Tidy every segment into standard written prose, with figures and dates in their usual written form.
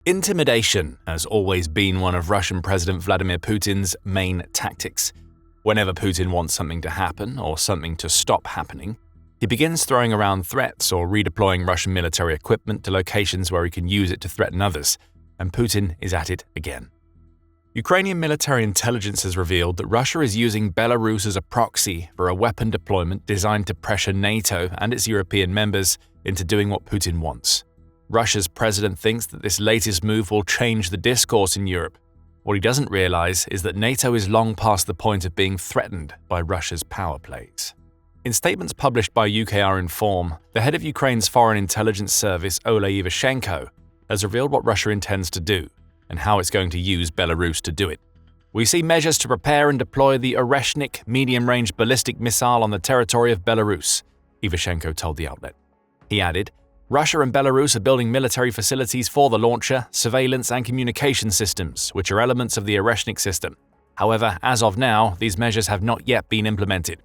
Intimidation has always been one of Russian President Vladimir Putin's main tactics. Whenever Putin wants something to happen or something to stop happening, he begins throwing around threats or redeploying Russian military equipment to locations where he can use it to threaten others, and Putin is at it again. Ukrainian military intelligence has revealed that Russia is using Belarus as a proxy for a weapon deployment designed to pressure NATO and its European members into doing what Putin wants. Russia's president thinks that this latest move will change the discourse in Europe. What he doesn't realize is that NATO is long past the point of being threatened by Russia's power plays. In statements published by Ukrinform, the head of Ukraine's foreign intelligence service, Oreshnik, has revealed what Russia intends to do and how it's going to use Belarus to do it. We see measures to prepare and deploy the Oreshnik medium-range ballistic missile on the territory of Belarus, Oreshnik told the outlet. He added, Russia and Belarus are building military facilities for the launcher, surveillance and communication systems, which are elements of the Oreshnik system. However, as of now, these measures have not yet been implemented.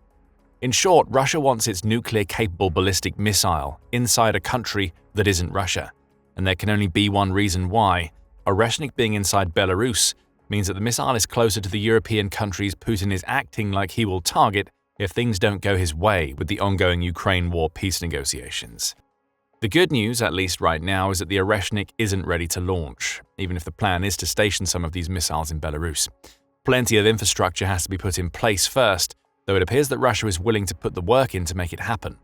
In short, Russia wants its nuclear-capable ballistic missile inside a country that isn't Russia. And there can only be one reason why. Oreshnik being inside Belarus means that the missile is closer to the European countries Putin is acting like he will target if things don't go his way with the ongoing Ukraine war peace negotiations. The good news, at least right now, is that the Oreshnik isn't ready to launch, even if the plan is to station some of these missiles in Belarus. Plenty of infrastructure has to be put in place first, though it appears that Russia is willing to put the work in to make it happen.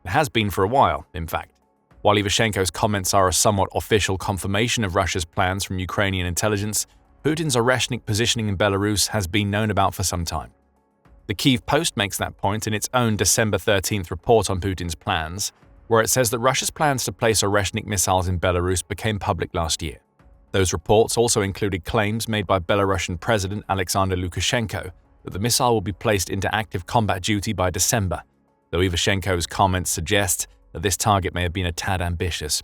It has been for a while, in fact. While Oreshnik's comments are a somewhat official confirmation of Russia's plans from Ukrainian intelligence, Putin's Oreshnik positioning in Belarus has been known about for some time. The Kyiv Post makes that point in its own December 13th report on Putin's plans, where it says that Russia's plans to place Oreshnik missiles in Belarus became public last year. Those reports also included claims made by Belarusian President Alexander Lukashenko that the missile will be placed into active combat duty by December, though Oreshnik's comments suggest that this target may have been a tad ambitious.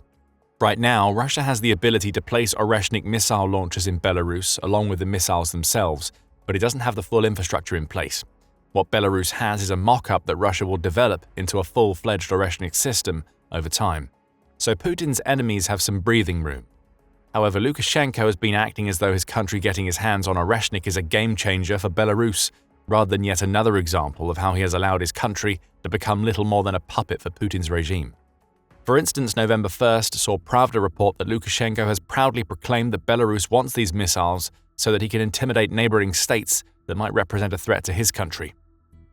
Right now, Russia has the ability to place Oreshnik missile launchers in Belarus along with the missiles themselves, but it doesn't have the full infrastructure in place. What Belarus has is a mock-up that Russia will develop into a full-fledged Oreshnik system over time. So Putin's enemies have some breathing room. However, Lukashenko has been acting as though his country getting his hands on Oreshnik is a game-changer for Belarus, rather than yet another example of how he has allowed his country to become little more than a puppet for Putin's regime. For instance, November 1st saw Pravda report that Lukashenko has proudly proclaimed that Belarus wants these missiles so that he can intimidate neighboring states that might represent a threat to his country.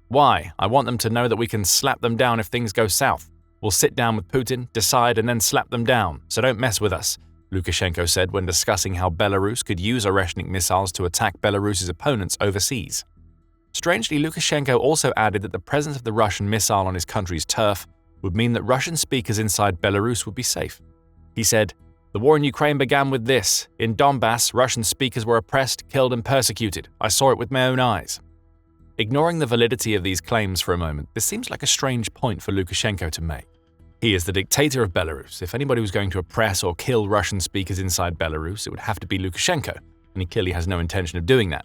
Why? I want them to know that we can slap them down if things go south. We'll sit down with Putin, decide, and then slap them down, so don't mess with us, Lukashenko said when discussing how Belarus could use Oreshnik missiles to attack Belarus's opponents overseas. Strangely, Lukashenko also added that the presence of the Russian missile on his country's turf would mean that Russian speakers inside Belarus would be safe. He said, "The war in Ukraine began with this. In Donbass, Russian speakers were oppressed, killed, and persecuted. I saw it with my own eyes." Ignoring the validity of these claims for a moment, this seems like a strange point for Lukashenko to make. He is the dictator of Belarus. If anybody was going to oppress or kill Russian speakers inside Belarus, it would have to be Lukashenko, and he clearly has no intention of doing that.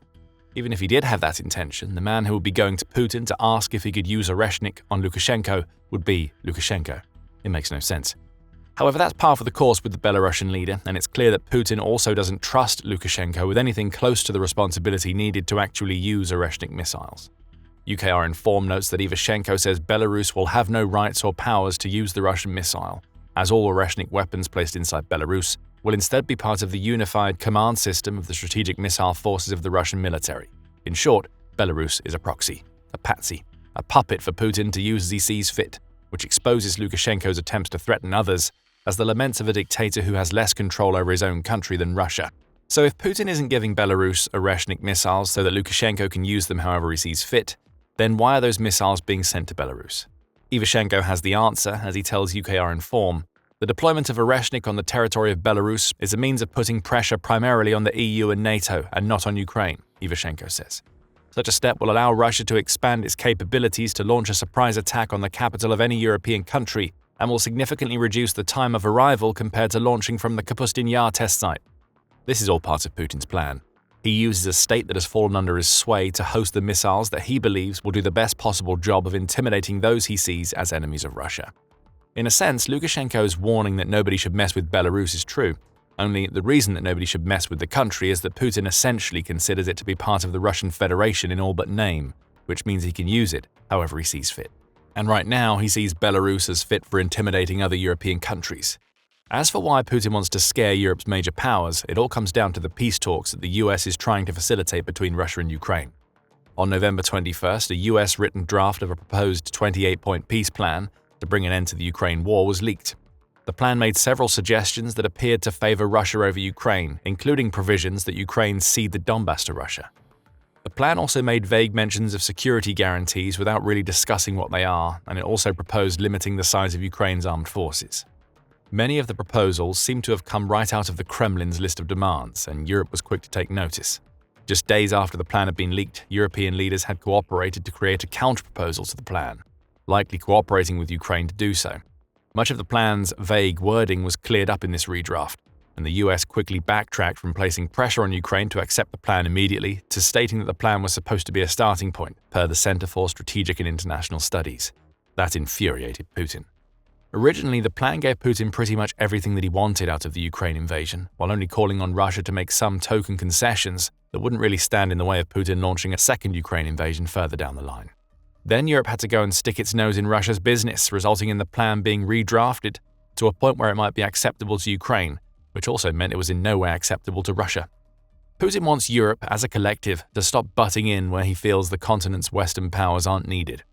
Even if he did have that intention, the man who would be going to Putin to ask if he could use Oreshnik on Lukashenko would be Lukashenko. It makes no sense. However, that's par for the course with the Belarusian leader, and it's clear that Putin also doesn't trust Lukashenko with anything close to the responsibility needed to actually use Oreshnik missiles. Ukrinform notes that Oreshnik says Belarus will have no rights or powers to use the Russian missile, as all Oreshnik weapons placed inside Belarus will instead be part of the unified command system of the strategic missile forces of the Russian military. In short, Belarus is a proxy, a patsy, a puppet for Putin to use as he sees fit, which exposes Lukashenko's attempts to threaten others as the laments of a dictator who has less control over his own country than Russia. So if Putin isn't giving Belarus Oreshnik missiles so that Lukashenko can use them however he sees fit, then why are those missiles being sent to Belarus? Oreshnik has the answer as he tells Ukrinform. The deployment of Oreshnik on the territory of Belarus is a means of putting pressure primarily on the EU and NATO and not on Ukraine, Oreshnik says. Such a step will allow Russia to expand its capabilities to launch a surprise attack on the capital of any European country and will significantly reduce the time of arrival compared to launching from the Kapustin Yar test site. This is all part of Putin's plan. He uses a state that has fallen under his sway to host the missiles that he believes will do the best possible job of intimidating those he sees as enemies of Russia. In a sense, Lukashenko's warning that nobody should mess with Belarus is true. Only the reason that nobody should mess with the country is that Putin essentially considers it to be part of the Russian Federation in all but name, which means he can use it however he sees fit. And right now, he sees Belarus as fit for intimidating other European countries. As for why Putin wants to scare Europe's major powers, it all comes down to the peace talks that the US is trying to facilitate between Russia and Ukraine. On November 21st, a US-written draft of a proposed 28-point peace plan to bring an end to the Ukraine war was leaked. The plan made several suggestions that appeared to favor Russia over Ukraine, including provisions that Ukraine cede the Donbas to Russia. The plan also made vague mentions of security guarantees without really discussing what they are, and it also proposed limiting the size of Ukraine's armed forces. Many of the proposals seem to have come right out of the Kremlin's list of demands, and Europe was quick to take notice. Just days after the plan had been leaked, European leaders had cooperated to create a counter-proposal to the plan, likely cooperating with Ukraine to do so. Much of the plan's vague wording was cleared up in this redraft, and the US quickly backtracked from placing pressure on Ukraine to accept the plan immediately to stating that the plan was supposed to be a starting point, per the Center for Strategic and International Studies. That infuriated Putin. Originally, the plan gave Putin pretty much everything that he wanted out of the Ukraine invasion, while only calling on Russia to make some token concessions that wouldn't really stand in the way of Putin launching a second Ukraine invasion further down the line. Then Europe had to go and stick its nose in Russia's business, resulting in the plan being redrafted to a point where it might be acceptable to Ukraine, which also meant it was in no way acceptable to Russia. Putin wants Europe, as a collective, to stop butting in where he feels the continent's Western powers aren't needed.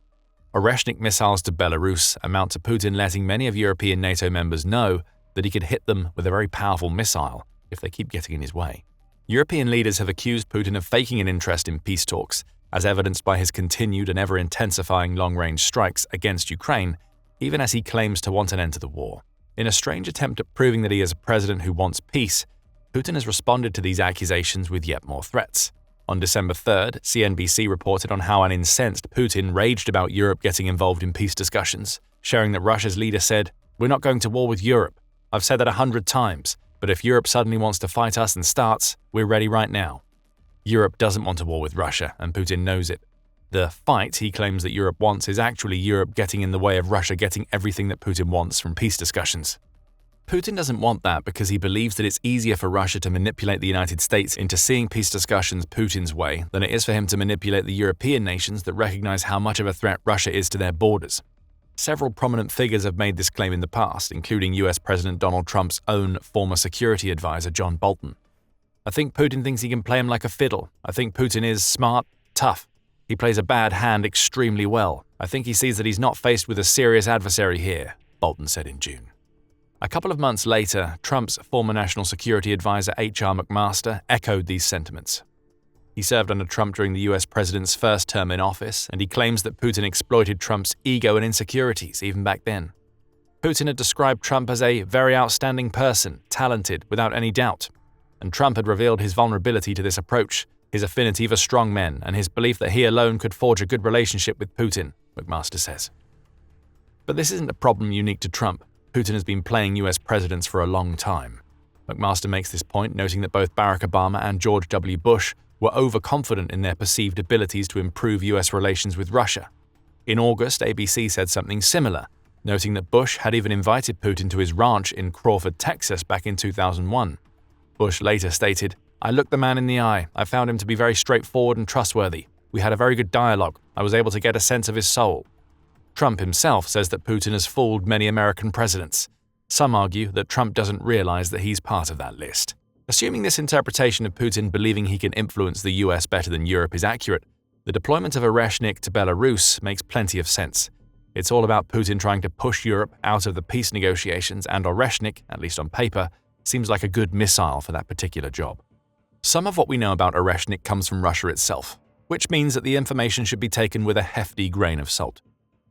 Oreshnik missiles to Belarus amount to Putin letting many of European NATO members know that he could hit them with a very powerful missile if they keep getting in his way. European leaders have accused Putin of faking an interest in peace talks, as evidenced by his continued and ever-intensifying long-range strikes against Ukraine, even as he claims to want an end to the war. In a strange attempt at proving that he is a president who wants peace, Putin has responded to these accusations with yet more threats. On December 3rd, CNBC reported on how an incensed Putin raged about Europe getting involved in peace discussions, sharing that Russia's leader said, "We're not going to war with Europe. I've said that 100 times, but if Europe suddenly wants to fight us and starts, we're ready right now." Europe doesn't want a war with Russia, and Putin knows it. The fight he claims that Europe wants is actually Europe getting in the way of Russia getting everything that Putin wants from peace discussions. Putin doesn't want that because he believes that it's easier for Russia to manipulate the United States into seeing peace discussions Putin's way than it is for him to manipulate the European nations that recognize how much of a threat Russia is to their borders. Several prominent figures have made this claim in the past, including US President Donald Trump's own former security advisor John Bolton. "I think Putin thinks he can play him like a fiddle. I think Putin is smart, tough. He plays a bad hand extremely well. I think he sees that he's not faced with a serious adversary here," Bolton said in June. A couple of months later, Trump's former national security advisor H.R. McMaster echoed these sentiments. He served under Trump during the US president's first term in office, and he claims that Putin exploited Trump's ego and insecurities even back then. Putin had described Trump as a very outstanding person, talented, without any doubt. And Trump had revealed his vulnerability to this approach, his affinity for strong men, and his belief that he alone could forge a good relationship with Putin, McMaster says. But this isn't a problem unique to Trump. Putin has been playing US presidents for a long time. McMaster makes this point, noting that both Barack Obama and George W. Bush were overconfident in their perceived abilities to improve US relations with Russia. In August, ABC said something similar, noting that Bush had even invited Putin to his ranch in Crawford, Texas back in 2001. Bush later stated, "I looked the man in the eye. I found him to be very straightforward and trustworthy. We had a very good dialogue. I was able to get a sense of his soul." Trump himself says that Putin has fooled many American presidents. Some argue that Trump doesn't realize that he's part of that list. Assuming this interpretation of Putin believing he can influence the US better than Europe is accurate, the deployment of Oreshnik to Belarus makes plenty of sense. It's all about Putin trying to push Europe out of the peace negotiations, and Oreshnik, at least on paper, seems like a good missile for that particular job. Some of what we know about Oreshnik comes from Russia itself, which means that the information should be taken with a hefty grain of salt.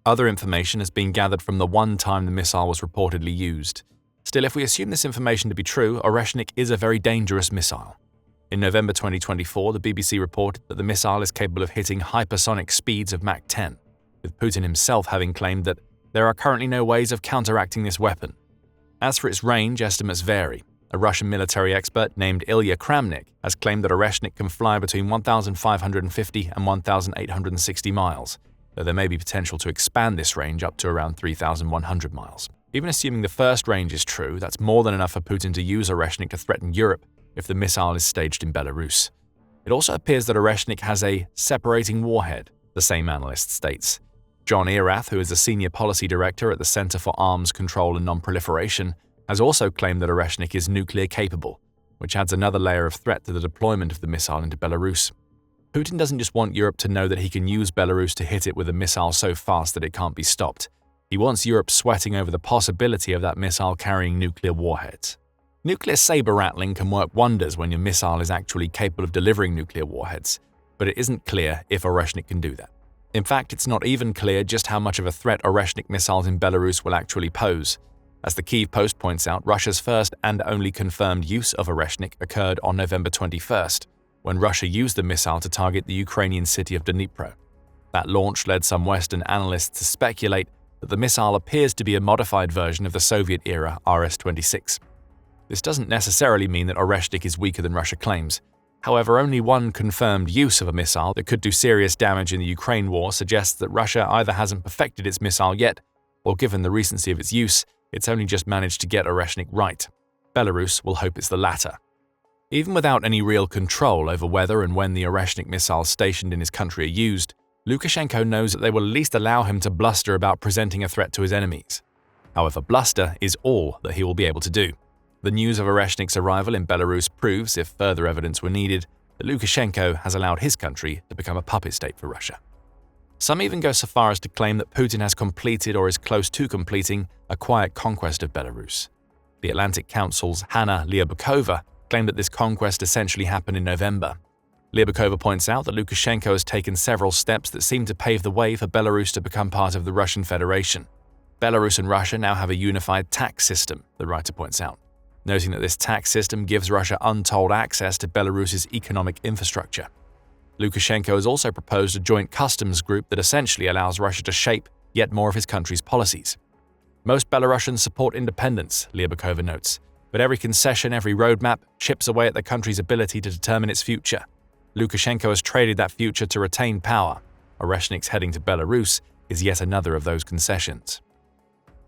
Other information has been gathered from the one time the missile was reportedly used. Still, if we assume this information to be true, Oreshnik is a very dangerous missile. In November 2024, the BBC reported that the missile is capable of hitting hypersonic speeds of Mach 10, with Putin himself having claimed that there are currently no ways of counteracting this weapon. As for its range, estimates vary. A Russian military expert named Ilya Kramnik has claimed that Oreshnik can fly between 1,550 and 1,860 miles, though there may be potential to expand this range up to around 3,100 miles. Even assuming the first range is true, that's more than enough for Putin to use Oreshnik to threaten Europe if the missile is staged in Belarus. It also appears that Oreshnik has a separating warhead, the same analyst states. John Erath, who is a senior policy director at the Center for Arms Control and Non-Proliferation, has also claimed that Oreshnik is nuclear capable, which adds another layer of threat to the deployment of the missile into Belarus. Putin doesn't just want Europe to know that he can use Belarus to hit it with a missile so fast that it can't be stopped. He wants Europe sweating over the possibility of that missile carrying nuclear warheads. Nuclear saber-rattling can work wonders when your missile is actually capable of delivering nuclear warheads, but it isn't clear if Oreshnik can do that. In fact, it's not even clear just how much of a threat Oreshnik missiles in Belarus will actually pose. As the Kyiv Post points out, Russia's first and only confirmed use of Oreshnik occurred on November 21st, when Russia used the missile to target the Ukrainian city of Dnipro. That launch led some Western analysts to speculate that the missile appears to be a modified version of the Soviet-era RS-26. This doesn't necessarily mean that Oreshnik is weaker than Russia claims. However, only one confirmed use of a missile that could do serious damage in the Ukraine war suggests that Russia either hasn't perfected its missile yet, or given the recency of its use, it's only just managed to get Oreshnik right. Belarus will hope it's the latter. Even without any real control over whether and when the Oreshnik missiles stationed in his country are used, Lukashenko knows that they will at least allow him to bluster about presenting a threat to his enemies. However, bluster is all that he will be able to do. The news of Oreshnik's arrival in Belarus proves, if further evidence were needed, that Lukashenko has allowed his country to become a puppet state for Russia. Some even go so far as to claim that Putin has completed or is close to completing a quiet conquest of Belarus. The Atlantic Council's Hanna Lyubakova claimed that this conquest essentially happened in November. Lyubakova points out that Lukashenko has taken several steps that seem to pave the way for Belarus to become part of the Russian Federation. Belarus and Russia now have a unified tax system, the writer points out, noting that this tax system gives Russia untold access to Belarus's economic infrastructure. Lukashenko has also proposed a joint customs group that essentially allows Russia to shape yet more of his country's policies. Most Belarusians support independence, Lyubakova notes, but every concession, every roadmap chips away at the country's ability to determine its future. Lukashenko has traded that future to retain power. Oreshnik's heading to Belarus is yet another of those concessions.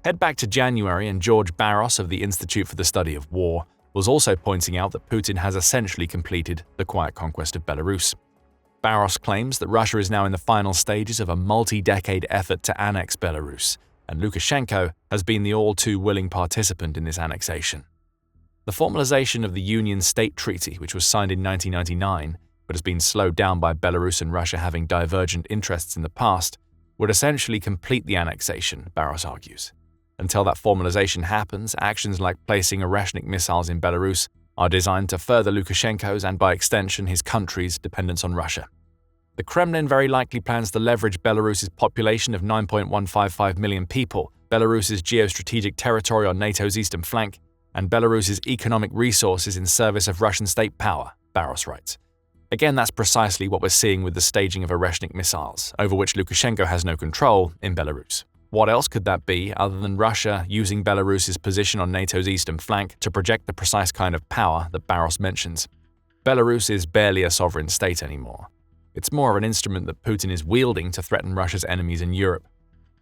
Head back to January, and George Barros of the Institute for the Study of War was also pointing out that Putin has essentially completed the quiet conquest of Belarus. Barros claims that Russia is now in the final stages of a multi-decade effort to annex Belarus, and Lukashenko has been the all-too-willing participant in this annexation. The formalization of the Union State Treaty, which was signed in 1999, but has been slowed down by Belarus and Russia having divergent interests in the past, would essentially complete the annexation, Barros argues. Until that formalization happens, actions like placing Oreshnik missiles in Belarus are designed to further Lukashenko's and, by extension, his country's dependence on Russia. The Kremlin very likely plans to leverage Belarus's population of 9.155 million people, Belarus's geostrategic territory on NATO's eastern flank, and Belarus's economic resources in service of Russian state power, Barros writes. Again, that's precisely what we're seeing with the staging of Oreshnik missiles, over which Lukashenko has no control, in Belarus. What else could that be other than Russia using Belarus's position on NATO's eastern flank to project the precise kind of power that Barros mentions? Belarus is barely a sovereign state anymore. It's more of an instrument that Putin is wielding to threaten Russia's enemies in Europe.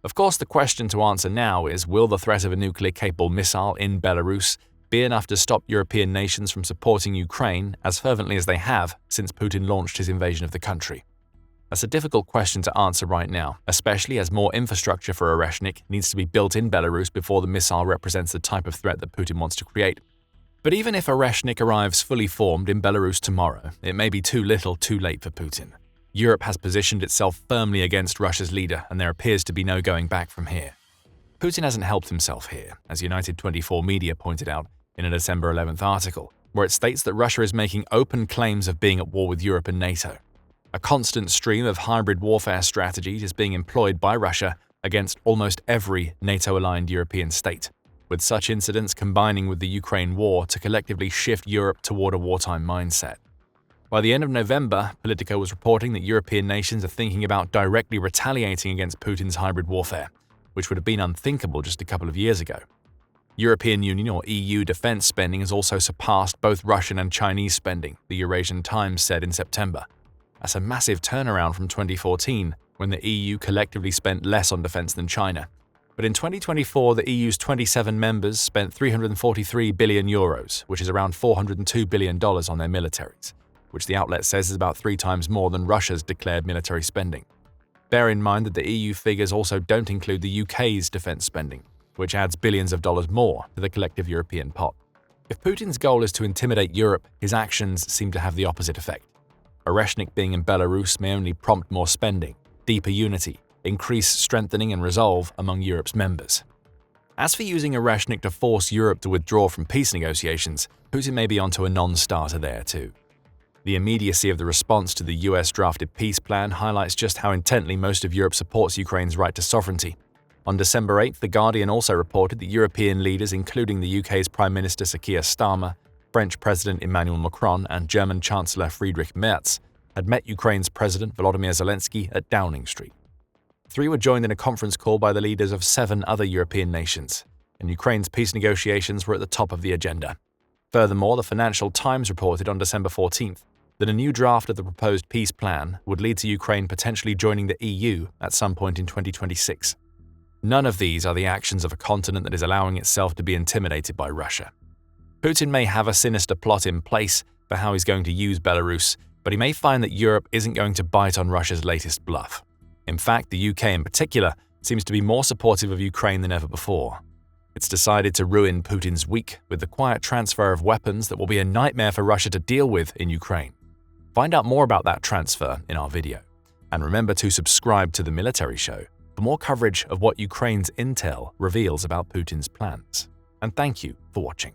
Of course, the question to answer now is, will the threat of a nuclear-capable missile in Belarus be enough to stop European nations from supporting Ukraine as fervently as they have since Putin launched his invasion of the country? That's a difficult question to answer right now, especially as more infrastructure for Oreshnik needs to be built in Belarus before the missile represents the type of threat that Putin wants to create. But even if Oreshnik arrives fully formed in Belarus tomorrow, it may be too little too late for Putin. Europe has positioned itself firmly against Russia's leader, and there appears to be no going back from here. Putin hasn't helped himself here, as United 24 Media pointed out in a December 11th article, where it states that Russia is making open claims of being at war with Europe and NATO. A constant stream of hybrid warfare strategies is being employed by Russia against almost every NATO-aligned European state, with such incidents combining with the Ukraine war to collectively shift Europe toward a wartime mindset. By the end of November, Politico was reporting that European nations are thinking about directly retaliating against Putin's hybrid warfare, which would have been unthinkable just a couple of years ago. European Union or EU defense spending has also surpassed both Russian and Chinese spending, the Eurasian Times said in September. That's a massive turnaround from 2014, when the EU collectively spent less on defense than China. But in 2024, the EU's 27 members spent €343 billion, which is around $402 billion on their militaries, which the outlet says is about 3 times more than Russia's declared military spending. Bear in mind that the EU figures also don't include the UK's defense spending, which adds billions of dollars more to the collective European pot. If Putin's goal is to intimidate Europe, his actions seem to have the opposite effect. Oreshnik being in Belarus may only prompt more spending, deeper unity, increased strengthening and resolve among Europe's members. As for using Oreshnik to force Europe to withdraw from peace negotiations, Putin may be onto a non-starter there too. The immediacy of the response to the US-drafted peace plan highlights just how intently most of Europe supports Ukraine's right to sovereignty. On December 8th, The Guardian also reported that European leaders, including the UK's Prime Minister Sir Keir Starmer, French President Emmanuel Macron, and German Chancellor Friedrich Merz, had met Ukraine's President Volodymyr Zelensky at Downing Street. The 3 were joined in a conference call by the leaders of 7 other European nations, and Ukraine's peace negotiations were at the top of the agenda. Furthermore, the Financial Times reported on December 14th that a new draft of the proposed peace plan would lead to Ukraine potentially joining the EU at some point in 2026. None of these are the actions of a continent that is allowing itself to be intimidated by Russia. Putin may have a sinister plot in place for how he's going to use Belarus, but he may find that Europe isn't going to bite on Russia's latest bluff. In fact, the UK in particular seems to be more supportive of Ukraine than ever before. It's decided to ruin Putin's week with the quiet transfer of weapons that will be a nightmare for Russia to deal with in Ukraine. Find out more about that transfer in our video. And remember to subscribe to The Military Show for more coverage of what Ukraine's intel reveals about Putin's plans. And thank you for watching.